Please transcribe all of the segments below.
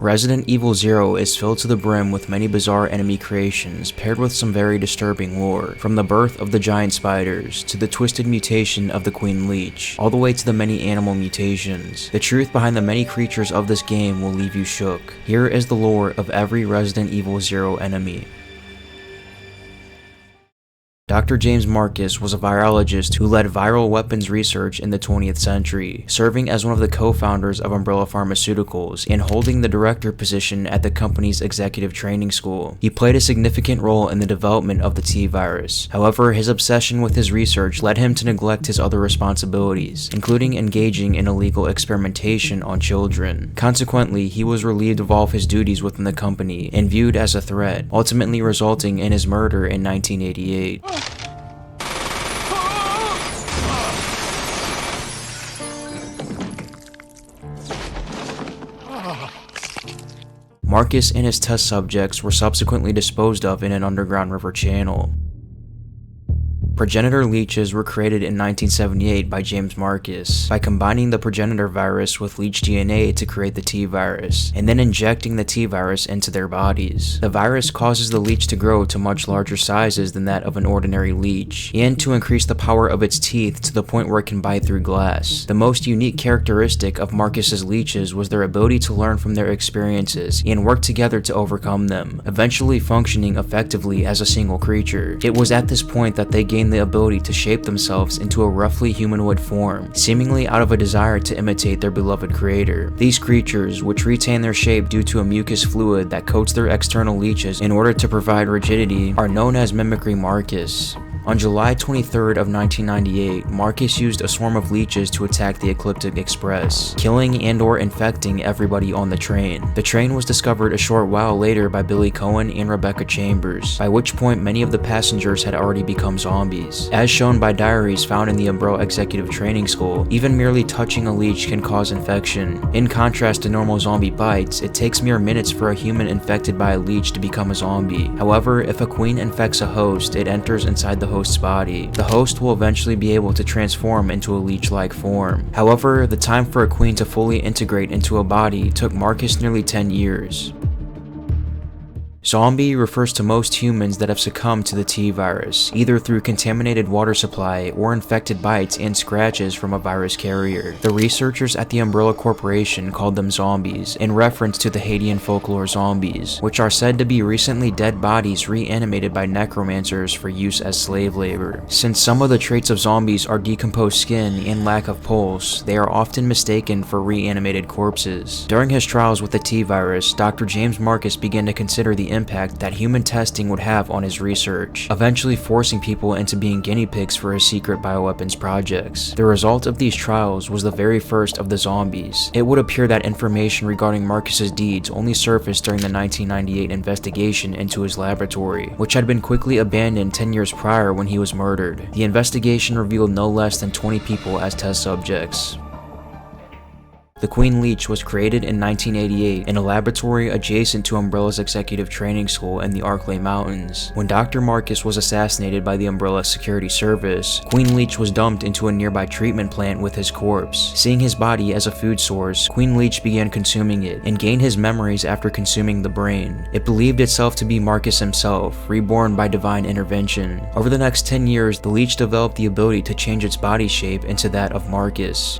Resident Evil 0 is filled to the brim with many bizarre enemy creations paired with some very disturbing lore, from the birth of the giant spiders, to the twisted mutation of the Queen Leech, all the way to the many animal mutations. The truth behind the many creatures of this game will leave you shook. Here is the lore of every Resident Evil 0 enemy. Dr. James Marcus was a virologist who led viral weapons research in the 20th century, serving as one of the co-founders of Umbrella Pharmaceuticals and holding the director position at the company's executive training school. He played a significant role in the development of the T-virus. However, his obsession with his research led him to neglect his other responsibilities, including engaging in illegal experimentation on children. Consequently, he was relieved of all of his duties within the company and viewed as a threat, ultimately resulting in his murder in 1988. Marcus and his test subjects were subsequently disposed of in an underground river channel. Progenitor leeches were created in 1978 by James Marcus by combining the progenitor virus with leech DNA to create the T-virus, and then injecting the T-virus into their bodies. The virus causes the leech to grow to much larger sizes than that of an ordinary leech, and to increase the power of its teeth to the point where it can bite through glass. The most unique characteristic of Marcus's leeches was their ability to learn from their experiences and work together to overcome them, eventually functioning effectively as a single creature. It was at this point that they gained the ability to shape themselves into a roughly humanoid form, seemingly out of a desire to imitate their beloved creator. These creatures, which retain their shape due to a mucus fluid that coats their external leeches in order to provide rigidity, are known as Mimicry Marcus. On July 23rd of 1998, Marcus used a swarm of leeches to attack the Ecliptic Express, killing and/or infecting everybody on the train. The train was discovered a short while later by Billy Cohen and Rebecca Chambers, by which point many of the passengers had already become zombies. As shown by diaries found in the Umbrella Executive Training School, even merely touching a leech can cause infection. In contrast to normal zombie bites, it takes mere minutes for a human infected by a leech to become a zombie. However, if a queen infects a host, it enters inside the host's body. The host will eventually be able to transform into a leech-like form. However, the time for a queen to fully integrate into a body took Marcus nearly 10 years. Zombie refers to most humans that have succumbed to the T-virus, either through contaminated water supply or infected bites and scratches from a virus carrier. The researchers at the Umbrella Corporation called them zombies, in reference to the Haitian folklore zombies, which are said to be recently dead bodies reanimated by necromancers for use as slave labor. Since some of the traits of zombies are decomposed skin and lack of pulse, they are often mistaken for reanimated corpses. During his trials with the T-virus, Dr. James Marcus began to consider the impact that human testing would have on his research, eventually forcing people into being guinea pigs for his secret bioweapons projects. The result of these trials was the very first of the zombies. It would appear that information regarding Marcus's deeds only surfaced during the 1998 investigation into his laboratory, which had been quickly abandoned 10 years prior when he was murdered. The investigation revealed no less than 20 people as test subjects. The Queen Leech was created in 1988 in a laboratory adjacent to Umbrella's executive training school in the Arklay Mountains. When Dr. Marcus was assassinated by the Umbrella Security Service, Queen Leech was dumped into a nearby treatment plant with his corpse. Seeing his body as a food source, Queen Leech began consuming it and gained his memories after consuming the brain. It believed itself to be Marcus himself, reborn by divine intervention. Over the next 10 years, the Leech developed the ability to change its body shape into that of Marcus.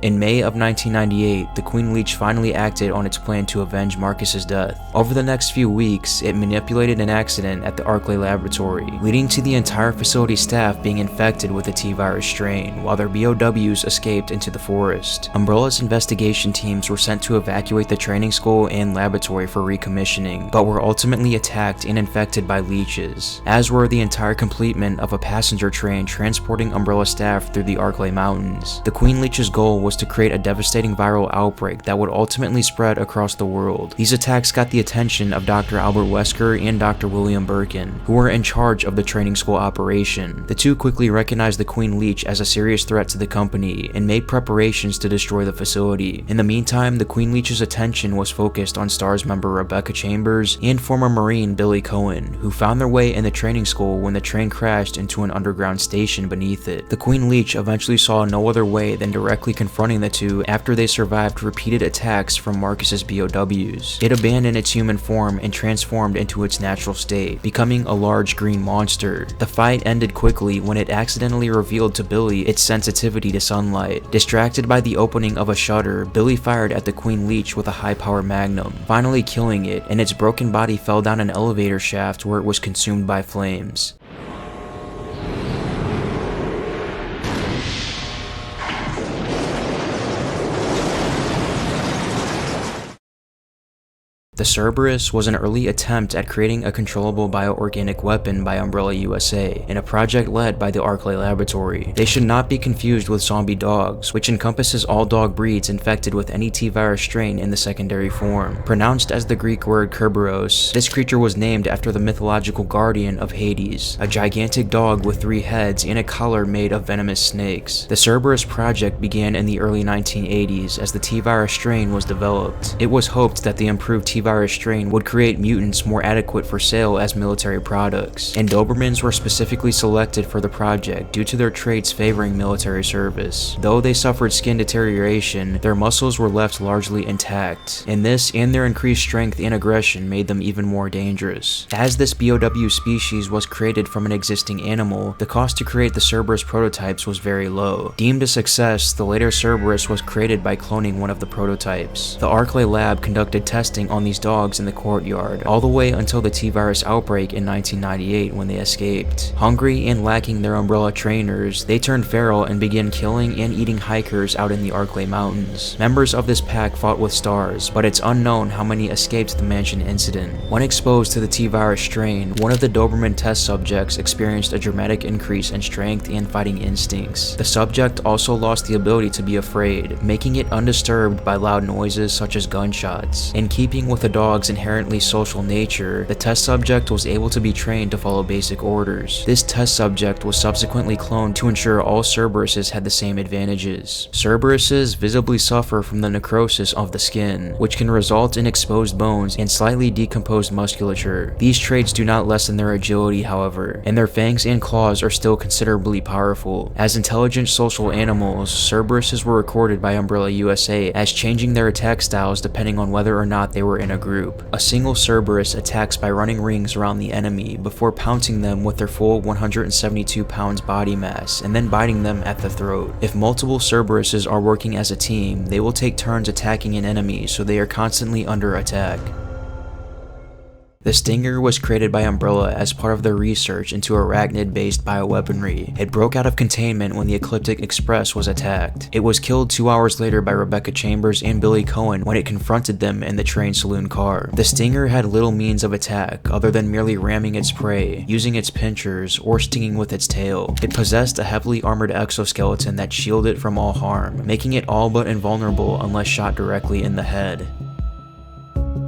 In May of 1998, the Queen Leech finally acted on its plan to avenge Marcus's death. Over the next few weeks, it manipulated an accident at the Arklay laboratory, leading to the entire facility staff being infected with the T-virus strain, while their BOWs escaped into the forest. Umbrella's investigation teams were sent to evacuate the training school and laboratory for recommissioning, but were ultimately attacked and infected by leeches, as were the entire complement of a passenger train transporting Umbrella staff through the Arklay Mountains. The Queen Leech's goal was to create a devastating viral outbreak that would ultimately spread across the world. These attacks got the attention of Dr. Albert Wesker and Dr. William Birkin, who were in charge of the training school operation. The two quickly recognized the Queen Leech as a serious threat to the company and made preparations to destroy the facility. In the meantime, the Queen Leech's attention was focused on STARS member Rebecca Chambers and former Marine Billy Cohen, who found their way in the training school when the train crashed into an underground station beneath it. The Queen Leech eventually saw no other way than directly confront confronting the two after they survived repeated attacks from Marcus's BOWs. It abandoned its human form and transformed into its natural state, becoming a large green monster. The fight ended quickly when it accidentally revealed to Billy its sensitivity to sunlight. Distracted by the opening of a shutter, Billy fired at the Queen Leech with a high-power magnum, finally killing it, and its broken body fell down an elevator shaft where it was consumed by flames. The Cerberus was an early attempt at creating a controllable bioorganic weapon by Umbrella USA, in a project led by the Arklay Laboratory. They should not be confused with zombie dogs, which encompasses all dog breeds infected with any T-virus strain in the secondary form. Pronounced as the Greek word Cerberus, this creature was named after the mythological guardian of Hades, a gigantic dog with 3 heads and a collar made of venomous snakes. The Cerberus project began in the early 1980s as the T-virus strain was developed. It was hoped that the improved T-virus strain would create mutants more adequate for sale as military products, and Dobermans were specifically selected for the project due to their traits favoring military service. Though they suffered skin deterioration, their muscles were left largely intact, and this and their increased strength and aggression made them even more dangerous. As this BOW species was created from an existing animal, the cost to create the Cerberus prototypes was very low. Deemed a success, the later Cerberus was created by cloning one of the prototypes. The Arklay lab conducted testing on these dogs in the courtyard, all the way until the T-virus outbreak in 1998 when they escaped. Hungry and lacking their Umbrella trainers, they turned feral and began killing and eating hikers out in the Arklay Mountains. Members of this pack fought with stars, but it's unknown how many escaped the mansion incident. When exposed to the T-virus strain, one of the Doberman test subjects experienced a dramatic increase in strength and fighting instincts. The subject also lost the ability to be afraid, making it undisturbed by loud noises such as gunshots. In keeping with the dog's inherently social nature, the test subject was able to be trained to follow basic orders. This test subject was subsequently cloned to ensure all Cerberuses had the same advantages. Cerberuses visibly suffer from the necrosis of the skin, which can result in exposed bones and slightly decomposed musculature. These traits do not lessen their agility, however, and their fangs and claws are still considerably powerful. As intelligent social animals, Cerberuses were recorded by Umbrella USA as changing their attack styles depending on whether or not they were in a group. A single Cerberus attacks by running rings around the enemy before pouncing them with their full 172 pounds body mass and then biting them at the throat. If multiple Cerberuses are working as a team, they will take turns attacking an enemy, so they are constantly under attack. The Stinger was created by Umbrella as part of their research into arachnid-based bioweaponry. It broke out of containment when the Ecliptic Express was attacked. It was killed 2 hours later by Rebecca Chambers and Billy Cohen when it confronted them in the train saloon car. The Stinger had little means of attack other than merely ramming its prey, using its pinchers, or stinging with its tail. It possessed a heavily armored exoskeleton that shielded it from all harm, making it all but invulnerable unless shot directly in the head.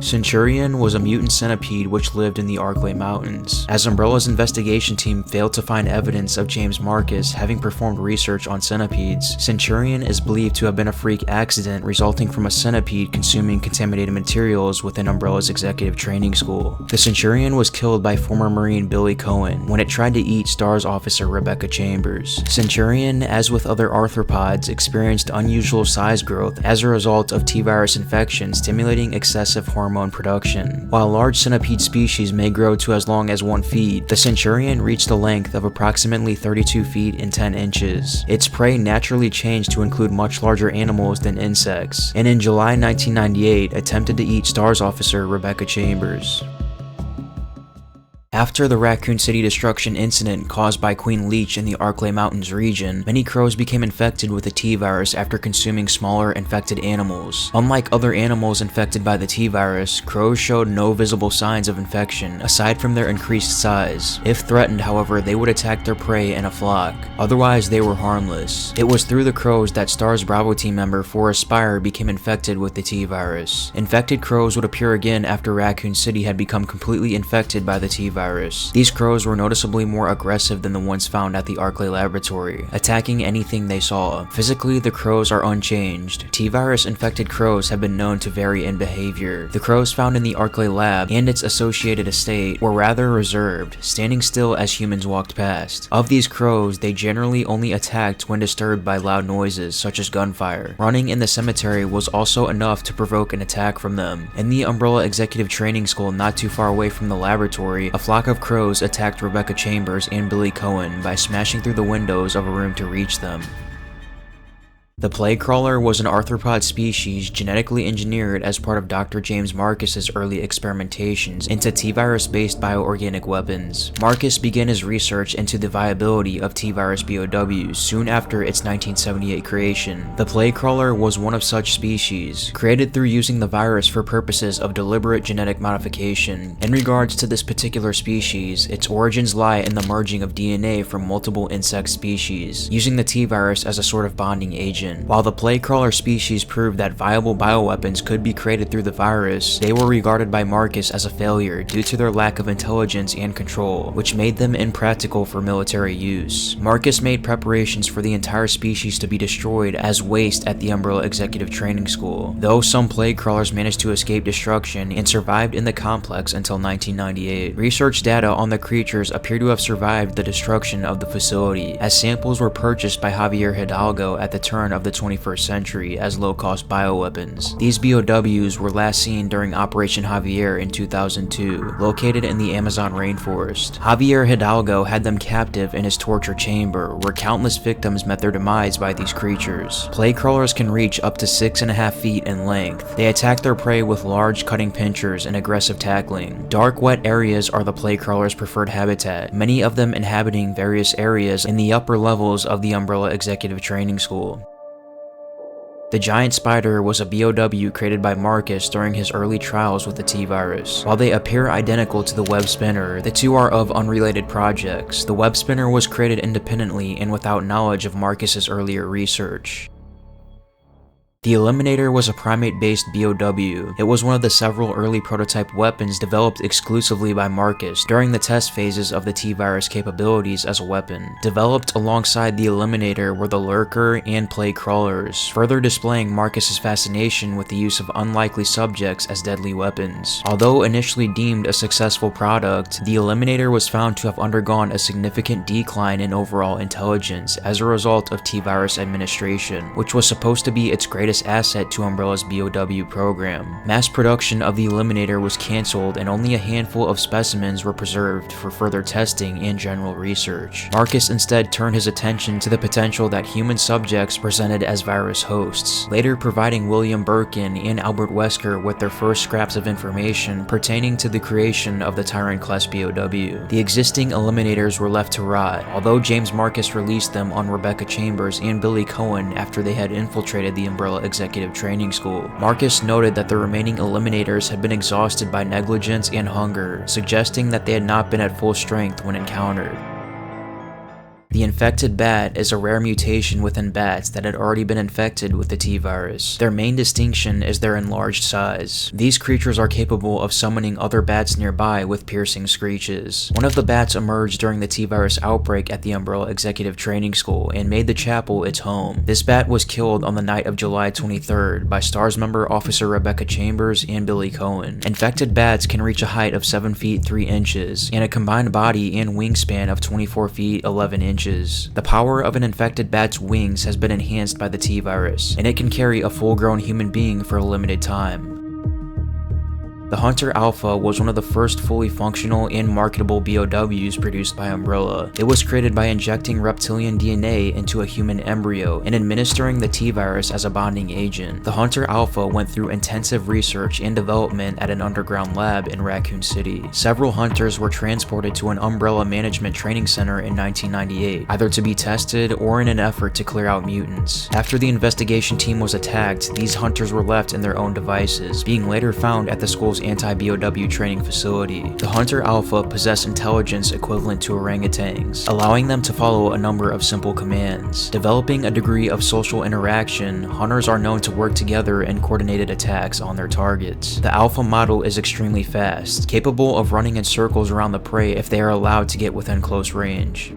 Centurion was a mutant centipede which lived in the Arklay Mountains. As Umbrella's investigation team failed to find evidence of James Marcus having performed research on centipedes, Centurion is believed to have been a freak accident resulting from a centipede consuming contaminated materials within Umbrella's executive training school. The Centurion was killed by former Marine Billy Cohen when it tried to eat STARS officer Rebecca Chambers. Centurion, as with other arthropods, experienced unusual size growth as a result of T-virus infection stimulating excessive hormone production. While large centipede species may grow to as long as 1 feet, the Centurion reached a length of approximately 32 feet and 10 inches. Its prey naturally changed to include much larger animals than insects, and in July 1998 attempted to eat STARS officer Rebecca Chambers. After the Raccoon City destruction incident caused by Queen Leech in the Arklay Mountains region, many crows became infected with the T-virus after consuming smaller infected animals. Unlike other animals infected by the T-virus, crows showed no visible signs of infection aside from their increased size. If threatened, however, they would attack their prey in a flock. Otherwise, they were harmless. It was through the crows that STARS Bravo team member Forrest Spire became infected with the T-virus. Infected crows would appear again after Raccoon City had become completely infected by the T-virus. T-Virus. These crows were noticeably more aggressive than the ones found at the Arklay laboratory, attacking anything they saw. Physically, the crows are unchanged. T-Virus infected crows have been known to vary in behavior. The crows found in the Arklay lab and its associated estate were rather reserved, standing still as humans walked past. Of these crows, they generally only attacked when disturbed by loud noises such as gunfire. Running in the cemetery was also enough to provoke an attack from them. In the Umbrella Executive Training School not too far away from the laboratory, a flock of crows attacked Rebecca Chambers and Billy Cohen by smashing through the windows of a room to reach them. The plague crawler was an arthropod species genetically engineered as part of Dr. James Marcus's early experimentations into T-virus-based bioorganic weapons. Marcus began his research into the viability of T-virus BOWs soon after its 1978 creation. The plague crawler was one of such species, created through using the virus for purposes of deliberate genetic modification. In regards to this particular species, its origins lie in the merging of DNA from multiple insect species, using the T-virus as a sort of bonding agent. While the plague crawler species proved that viable bioweapons could be created through the virus, they were regarded by Marcus as a failure due to their lack of intelligence and control, which made them impractical for military use. Marcus made preparations for the entire species to be destroyed as waste at the Umbrella Executive Training School, though some plague crawlers managed to escape destruction and survived in the complex until 1998. Research data on the creatures appear to have survived the destruction of the facility, as samples were purchased by Javier Hidalgo at the turn of the 21st century as low-cost bioweapons. These BOWs were last seen during Operation Javier in 2002, located in the Amazon rainforest. Javier Hidalgo had them captive in his torture chamber, where countless victims met their demise by these creatures. Plague crawlers can reach up to 6.5 feet in length. They attack their prey with large cutting pinchers and aggressive tackling. Dark, wet areas are the plague crawlers' preferred habitat, many of them inhabiting various areas in the upper levels of the Umbrella Executive Training School. The giant spider was a BOW created by Marcus during his early trials with the T-virus. While they appear identical to the web spinner, the two are of unrelated projects. The web spinner was created independently and without knowledge of Marcus's earlier research. The Eliminator was a primate-based BOW. It was one of the several early prototype weapons developed exclusively by Marcus during the test phases of the T-virus capabilities as a weapon. Developed alongside the Eliminator were the Lurker and plague crawlers, further displaying Marcus's fascination with the use of unlikely subjects as deadly weapons. Although initially deemed a successful product, the Eliminator was found to have undergone a significant decline in overall intelligence as a result of T-virus administration, which was supposed to be its greatest asset to Umbrella's BOW program. Mass production of the Eliminator was cancelled and only a handful of specimens were preserved for further testing and general research. Marcus instead turned his attention to the potential that human subjects presented as virus hosts, later providing William Birkin and Albert Wesker with their first scraps of information pertaining to the creation of the Tyrant class BOW. The existing Eliminators were left to rot, although James Marcus released them on Rebecca Chambers and Billy Cohen after they had infiltrated the Umbrella Executive Training School. Marcus noted that the remaining Eliminators had been exhausted by negligence and hunger, suggesting that they had not been at full strength when encountered. The infected bat is a rare mutation within bats that had already been infected with the T-virus. Their main distinction is their enlarged size. These creatures are capable of summoning other bats nearby with piercing screeches. One of the bats emerged during the T-virus outbreak at the Umbrella Executive Training School and made the chapel its home. This bat was killed on the night of July 23rd by STARS member Officer Rebecca Chambers and Billy Cohen. Infected bats can reach a height of 7 feet 3 inches and a combined body and wingspan of 24 feet 11 inches. The power of an infected bat's wings has been enhanced by the T-virus, and it can carry a full-grown human being for a limited time. The Hunter Alpha was one of the first fully functional and marketable BOWs produced by Umbrella. It was created by injecting reptilian DNA into a human embryo and administering the T-virus as a bonding agent. The Hunter Alpha went through intensive research and development at an underground lab in Raccoon City. Several hunters were transported to an Umbrella Management Training Center in 1998, either to be tested or in an effort to clear out mutants. After the investigation team was attacked, these hunters were left in their own devices, being later found at the school's Umbrell's anti-BOW training facility. The Hunter Alpha possess intelligence equivalent to orangutans, allowing them to follow a number of simple commands. Developing a degree of social interaction, hunters are known to work together in coordinated attacks on their targets. The Alpha model is extremely fast, capable of running in circles around the prey if they are allowed to get within close range.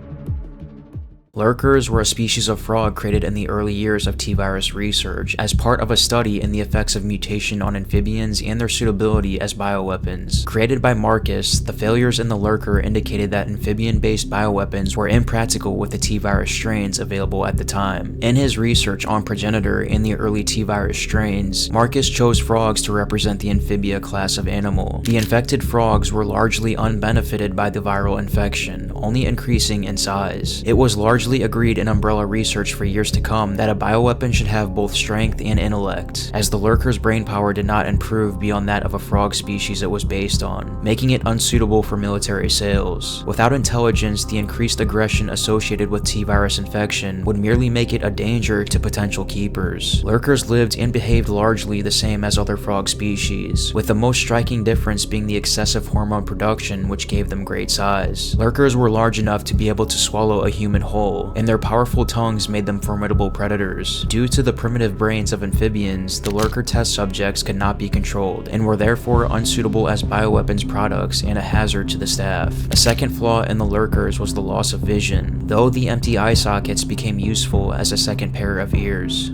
Lurkers were a species of frog created in the early years of T-virus research as part of a study in the effects of mutation on amphibians and their suitability as bioweapons. Created by Marcus, the failures in the Lurker indicated that amphibian-based bioweapons were impractical with the T-virus strains available at the time. In his research on progenitor in the early T-virus strains, Marcus chose frogs to represent the amphibia class of animal. The infected frogs were largely unbenefited by the viral infection, only increasing in size. It was largely agreed in Umbrella research for years to come that a bioweapon should have both strength and intellect, as the Lurker's brainpower did not improve beyond that of a frog species it was based on, making it unsuitable for military sales. Without intelligence, the increased aggression associated with T-virus infection would merely make it a danger to potential keepers. Lurkers lived and behaved largely the same as other frog species, with the most striking difference being the excessive hormone production which gave them great size. Lurkers were large enough to be able to swallow a human whole, and their powerful tongues made them formidable predators. Due to the primitive brains of amphibians, the Lurker test subjects could not be controlled, and were therefore unsuitable as bioweapons products and a hazard to the staff. A second flaw in the Lurkers was the loss of vision, though the empty eye sockets became useful as a second pair of ears.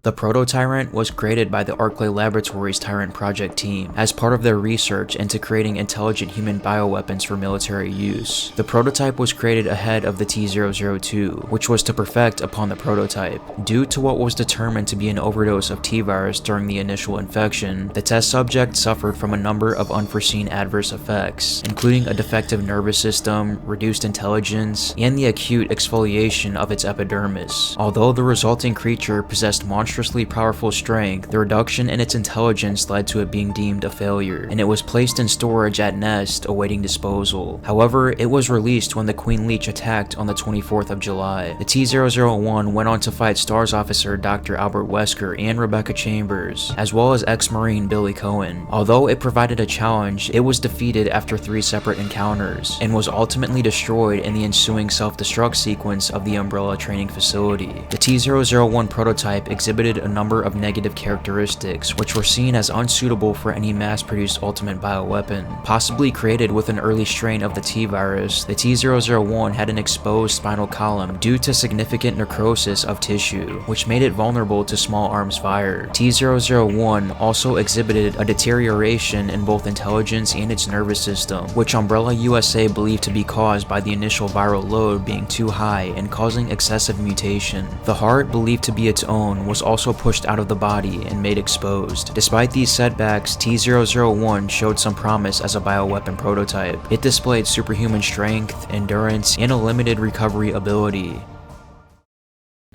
The Proto Tyrant was created by the Arclay Laboratories Tyrant Project team as part of their research into creating intelligent human bioweapons for military use. The prototype was created ahead of the T-002, which was to perfect upon the prototype. Due to what was determined to be an overdose of T-virus during the initial infection, the test subject suffered from a number of unforeseen adverse effects, including a defective nervous system, reduced intelligence, and the acute exfoliation of its epidermis. Although the resulting creature possessed monstrously powerful strength, the reduction in its intelligence led to it being deemed a failure, and it was placed in storage at Nest awaiting disposal. However, it was released when the Queen Leech attacked on the 24th of July. The T-001 went on to fight STARS officer Dr. Albert Wesker and Rebecca Chambers, as well as ex-Marine Billy Cohen. Although it provided a challenge, it was defeated after 3 separate encounters, and was ultimately destroyed in the ensuing self-destruct sequence of the Umbrella training facility. The T-001 prototype exhibited a number of negative characteristics which were seen as unsuitable for any mass-produced ultimate bioweapon. Possibly created with an early strain of the T-virus, the T-001 had an exposed spinal column due to significant necrosis of tissue, which made it vulnerable to small arms fire. T-001 also exhibited a deterioration in both intelligence and its nervous system, which Umbrella USA believed to be caused by the initial viral load being too high and causing excessive mutation. The heart, believed to be its own, was also pushed out of the body and made exposed. Despite these setbacks, T-001 showed some promise as a bioweapon prototype. It displayed superhuman strength, endurance, and a limited recovery ability.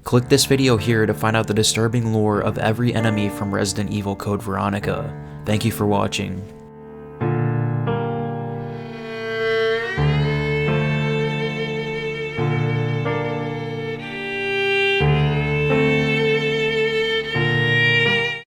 Click this video here to find out the disturbing lore of every enemy from Resident Evil Code Veronica. Thank you for watching.